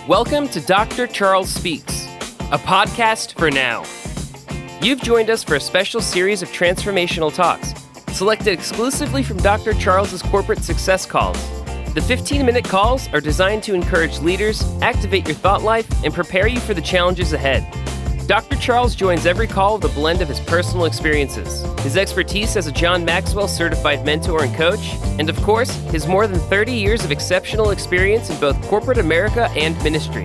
Welcome to Dr. Charles Speaks, a podcast for now. You've joined us for a special series of transformational talks, selected exclusively from Dr. Charles's corporate success calls. The 15-minute calls are designed to encourage leaders, activate your thought life, and prepare you for the challenges ahead. Dr. Charles joins every call with a blend of his personal experiences, his expertise as a John Maxwell certified mentor and coach, and of course, his more than 30 years of exceptional experience in both corporate America and ministry.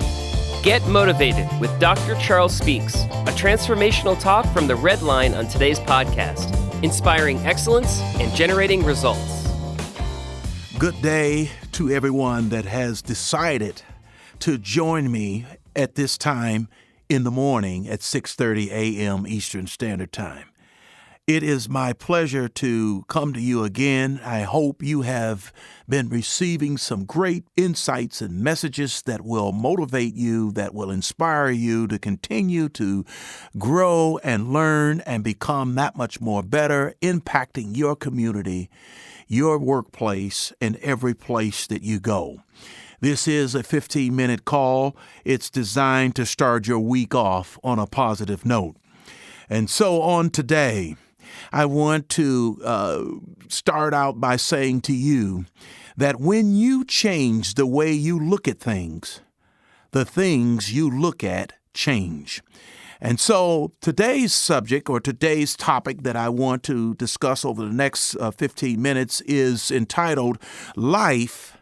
Get motivated with Dr. Charles Speaks, a transformational talk from the Red Line on today's podcast, inspiring excellence and generating results. Good day to everyone that has decided to join me at this time in the morning at 6:30 a.m. Eastern Standard Time. It is my pleasure to come to you again. I hope you have been receiving some great insights and messages that will motivate you, that will inspire you to continue to grow and learn and become that much more better, impacting your community, your workplace, and every place that you go. This is a 15-minute call. It's designed to start your week off on a positive note. And so on today, I want to start out by saying to you that when you change the way you look at things, the things you look at change. And so today's subject or today's topic that I want to discuss over the next 15 minutes is entitled, Life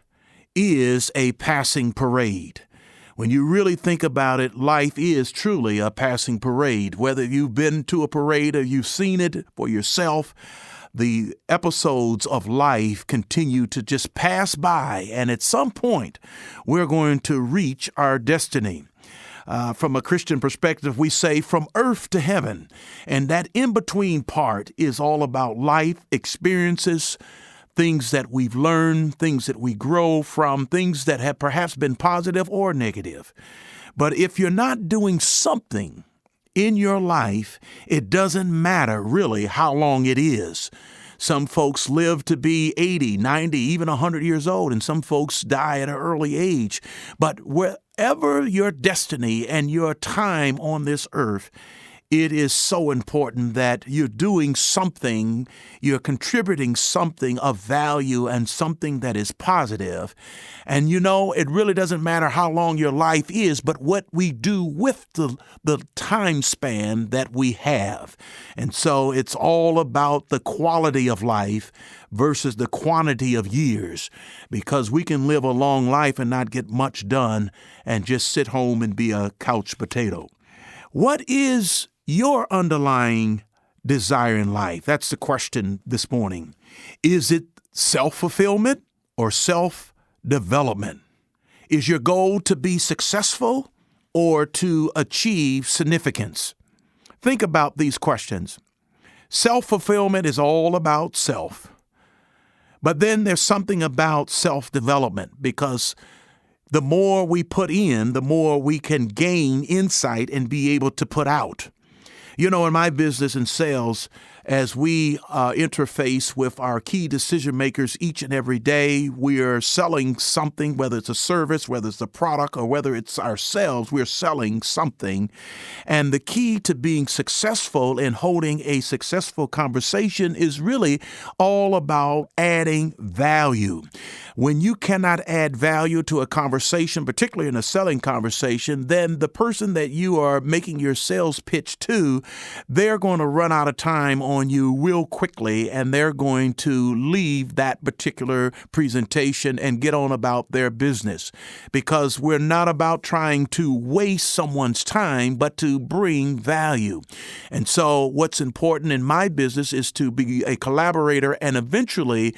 is a Passing Parade. When you really think about it, life is truly a passing parade. Whether you've been to a parade or you've seen it for yourself, the episodes of life continue to just pass by, and at some point, we're going to reach our destiny. From a Christian perspective, we say from earth to heaven, and that in-between part is all about life experiences, things that we've learned, things that we grow from, things that have perhaps been positive or negative. But if you're not doing something in your life, it doesn't matter really how long it is. Some folks live to be 80, 90, even 100 years old, and some folks die at an early age. But wherever your destiny and your time on this earth, it is so important that you're doing something, you're contributing something of value and something that is positive. And you know, it really doesn't matter how long your life is, but what we do with the time span that we have. And so it's all about the quality of life versus the quantity of years, because we can live a long life and not get much done and just sit home and be a couch potato. What is your underlying desire in life? That's the question this morning. Is it self-fulfillment or self-development? Is your goal to be successful or to achieve significance? Think about these questions. Self-fulfillment is all about self. But then there's something about self-development, because the more we put in, the more we can gain insight and be able to put out. You know, in my business and sales, as we interface with our key decision makers each and every day, we are selling something, whether it's a service, whether it's a product, or whether it's ourselves, we're selling something. And the key to being successful and holding a successful conversation is really all about adding value. When you cannot add value to a conversation, particularly in a selling conversation, then the person that you are making your sales pitch to, they're going to run out of time on you real quickly, and they're going to leave that particular presentation and get on about their business, because we're not about trying to waste someone's time, but to bring value. And so what's important in my business is to be a collaborator and eventually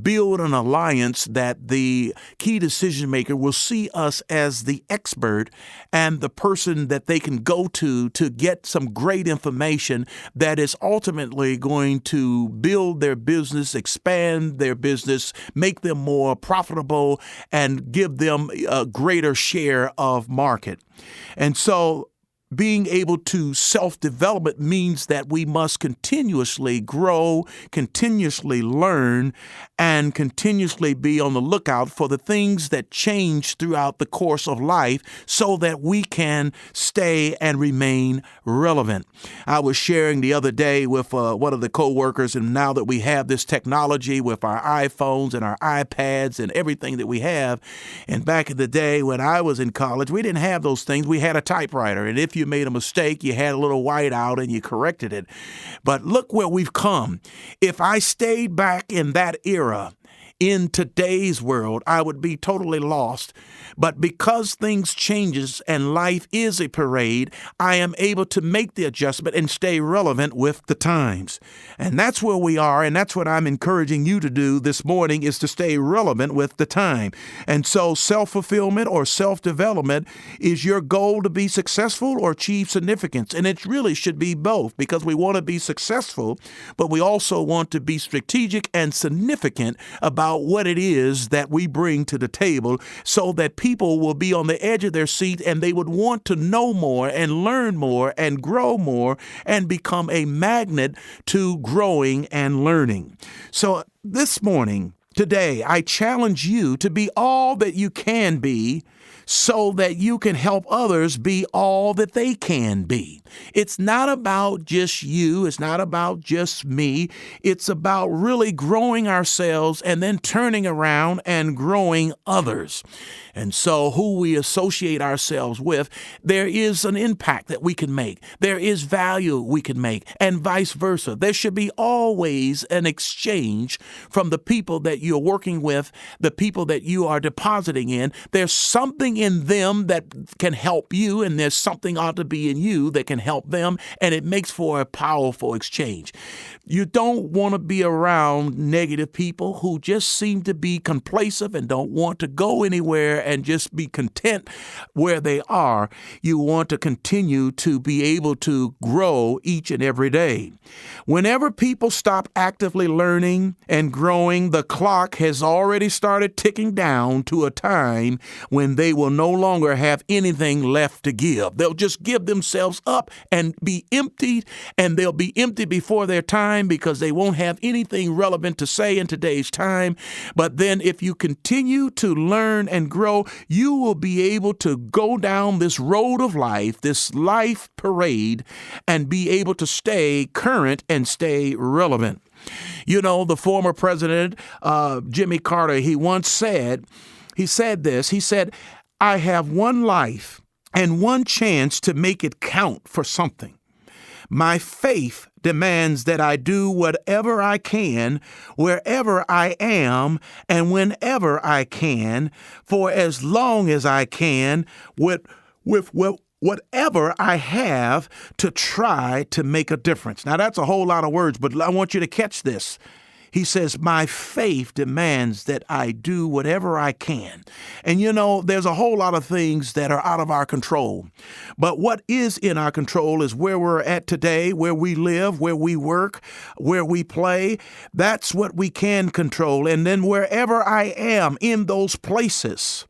build an alliance that the key decision maker will see us as the expert and the person that they can go to get some great information that is ultimately going to build their business, expand their business, make them more profitable, and give them a greater share of market. And so being able to self-development means that we must continuously grow, continuously learn, and continuously be on the lookout for the things that change throughout the course of life so that we can stay and remain relevant. I was sharing the other day with one of the co-workers, and now that we have this technology with our iPhones and our iPads and everything that we have, and back in the day when I was in college, we didn't have those things. We had a typewriter, and if you made a mistake, you had a little white out and you corrected it. But look where we've come. If I stayed back in that era, in today's world, I would be totally lost. But because things changes and life is a parade, I am able to make the adjustment and stay relevant with the times. And that's where we are, and that's what I'm encouraging you to do this morning, is to stay relevant with the time. And so self-fulfillment or self-development is your goal to be successful or achieve significance. And it really should be both, because we want to be successful, but we also want to be strategic and significant about what it is that we bring to the table, so that people will be on the edge of their seat and they would want to know more and learn more and grow more and become a magnet to growing and learning. So this morning, today, I challenge you to be all that you can be, so that you can help others be all that they can be. It's not about just you. It's not about just me. It's about really growing ourselves and then turning around and growing others. And so who we associate ourselves with, there is an impact that we can make. There is value we can make, and vice versa. There should be always an exchange from the people that you're working with, the people that you are depositing in. There's something in them that can help you, and there's something ought to be in you that can help them, and it makes for a powerful exchange. You don't want to be around negative people who just seem to be complacent and don't want to go anywhere and just be content where they are. You want to continue to be able to grow each and every day. Whenever people stop actively learning and growing, the clock has already started ticking down to a time when they will no longer have anything left to give. They'll just give themselves up and be emptied, and they'll be empty before their time because they won't have anything relevant to say in today's time. But then if you continue to learn and grow, you will be able to go down this road of life, this life parade, and be able to stay current and stay relevant. You know, the former president, Jimmy Carter, he said this, he said, "I have one life and one chance to make it count for something. My faith demands that I do whatever I can, wherever I am, and whenever I can, for as long as I can, with whatever I have, to try to make a difference." Now, that's a whole lot of words, but I want you to catch this. He says, my faith demands that I do whatever I can. And you know, there's a whole lot of things that are out of our control. But what is in our control is where we're at today, where we live, where we work, where we play. That's what we can control. And then wherever I am in those places,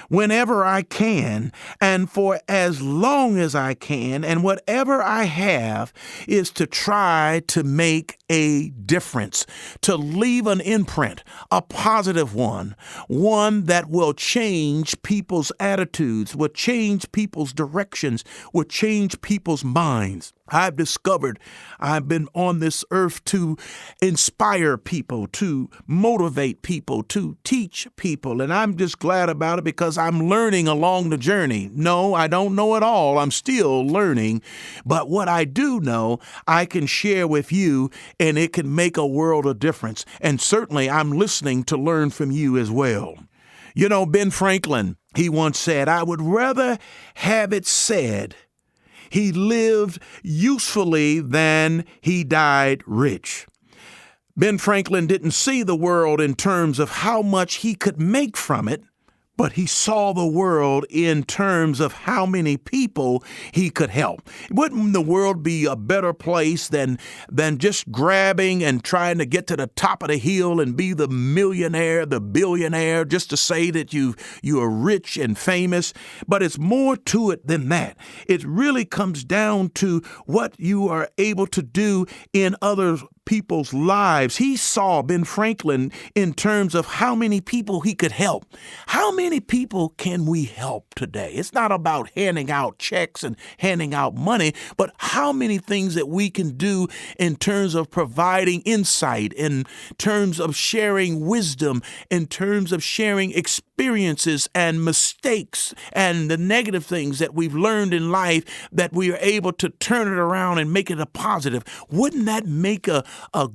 whenever I can, and for as long as I can, and whatever I have is to try to make a difference, to leave an imprint, a positive one that will change people's attitudes, will change people's directions, will change people's minds. I've discovered I've been on this earth to inspire people, to motivate people, to teach people. And I'm just glad about it because I'm learning along the journey. No, I don't know it all. I'm still learning. But what I do know, I can share with you, and it can make a world of difference. And certainly I'm listening to learn from you as well. You know, Ben Franklin, he once said, "I would rather have it said he lived usefully than he died rich." Ben Franklin didn't see the world in terms of how much he could make from it, but he saw the world in terms of how many people he could help. Wouldn't the world be a better place than just grabbing and trying to get to the top of the hill and be the millionaire, the billionaire, just to say that you are rich and famous? But it's more to it than that. It really comes down to what you are able to do in other people's lives. He saw Ben Franklin in terms of how many people he could help. How many people can we help today? It's not about handing out checks and handing out money, but how many things that we can do in terms of providing insight, in terms of sharing wisdom, in terms of sharing experiences and mistakes and the negative things that we've learned in life, that we are able to turn it around and make it a positive. Wouldn't that make a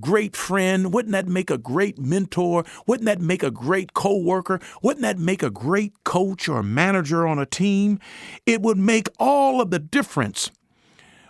great friend? Wouldn't that make a great mentor? Wouldn't that make a great co-worker? Wouldn't that make a great coach or manager on a team? It would make all of the difference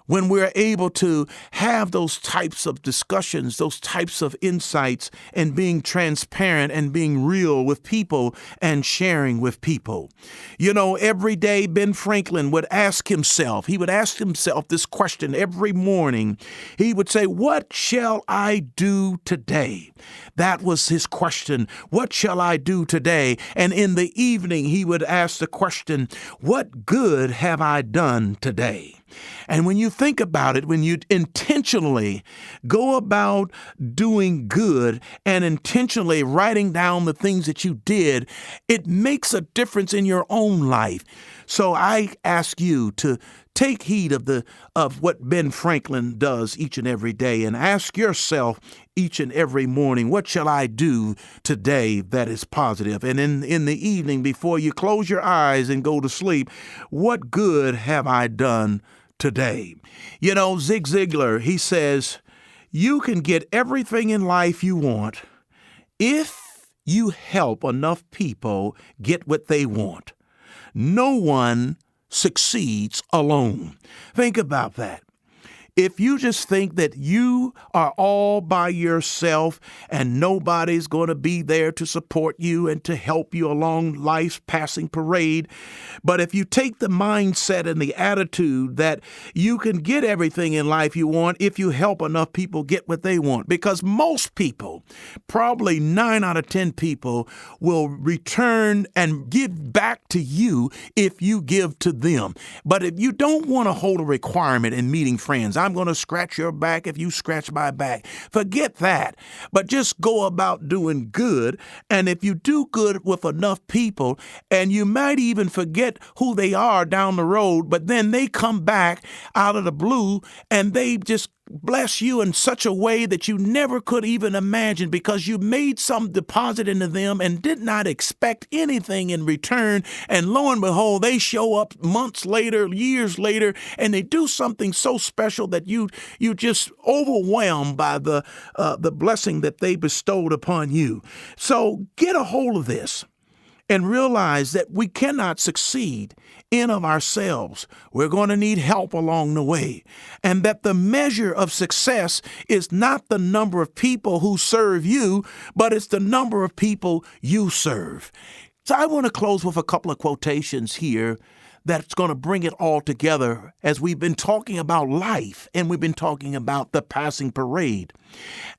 when we're able to have those types of discussions, those types of insights, and being transparent and being real with people and sharing with people. You know, every day Ben Franklin would ask himself this question every morning. He would say, "What shall I do today?" That was his question. What shall I do today? And in the evening, he would ask the question, what good have I done today? And when you think about it, when you intentionally go about doing good and intentionally writing down the things that you did, it makes a difference in your own life. So I ask you to take heed of what Ben Franklin does each and every day, and ask yourself each and every morning, what shall I do today that is positive? And in the evening, before you close your eyes and go to sleep, what good have I done today? You know, Zig Ziglar, he says, you can get everything in life you want if you help enough people get what they want. No one succeeds alone. Think about that. If you just think that you are all by yourself and nobody's going to be there to support you and to help you along life's passing parade, but if you take the mindset and the attitude that you can get everything in life you want if you help enough people get what they want, because most people, probably 9 out of 10 people, will return and give back to you if you give to them. But if you don't want to hold a requirement in meeting friends, I'm going to scratch your back if you scratch my back. Forget that. But just go about doing good. And if you do good with enough people, and you might even forget who they are down the road, but then they come back out of the blue and they just bless you in such a way that you never could even imagine, because you made some deposit into them and did not expect anything in return. And lo and behold, they show up months later, years later, and they do something so special that you just overwhelmed by the blessing that they bestowed upon you. So get a hold of this and realize that we cannot succeed in of ourselves. We're going to need help along the way. And that the measure of success is not the number of people who serve you, but it's the number of people you serve. So I want to close with a couple of quotations here that's going to bring it all together, as we've been talking about life and we've been talking about the passing parade.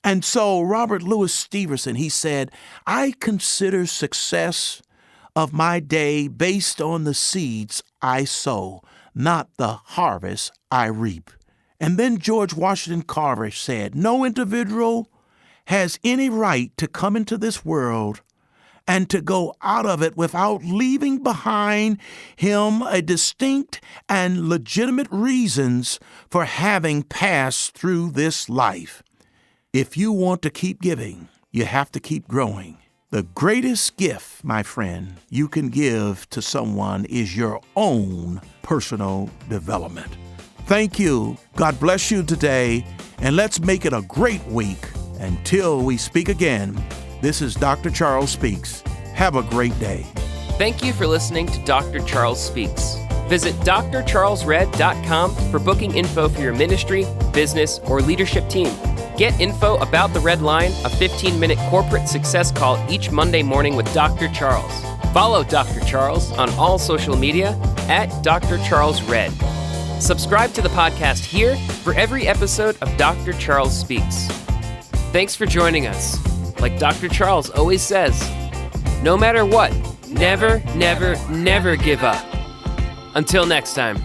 And so Robert Louis Stevenson, he said, I consider success of my day based on the seeds I sow, not the harvest I reap. And then George Washington Carver said, no individual has any right to come into this world and to go out of it without leaving behind him a distinct and legitimate reasons for having passed through this life. If you want to keep giving, you have to keep growing. The greatest gift, my friend, you can give to someone is your own personal development. Thank you. God bless you today, and let's make it a great week. Until we speak again, this is Dr. Charles Speaks. Have a great day. Thank you for listening to Dr. Charles Speaks. Visit drcharlesred.com for booking info for your ministry, business, or leadership team. Get info about the Red Line, a 15-minute corporate success call each Monday morning with Dr. Charles. Follow Dr. Charles on all social media at Dr. Charles Red. Subscribe to the podcast here for every episode of Dr. Charles Speaks. Thanks for joining us. Like Dr. Charles always says, no matter what, never, never, never give up. Until next time.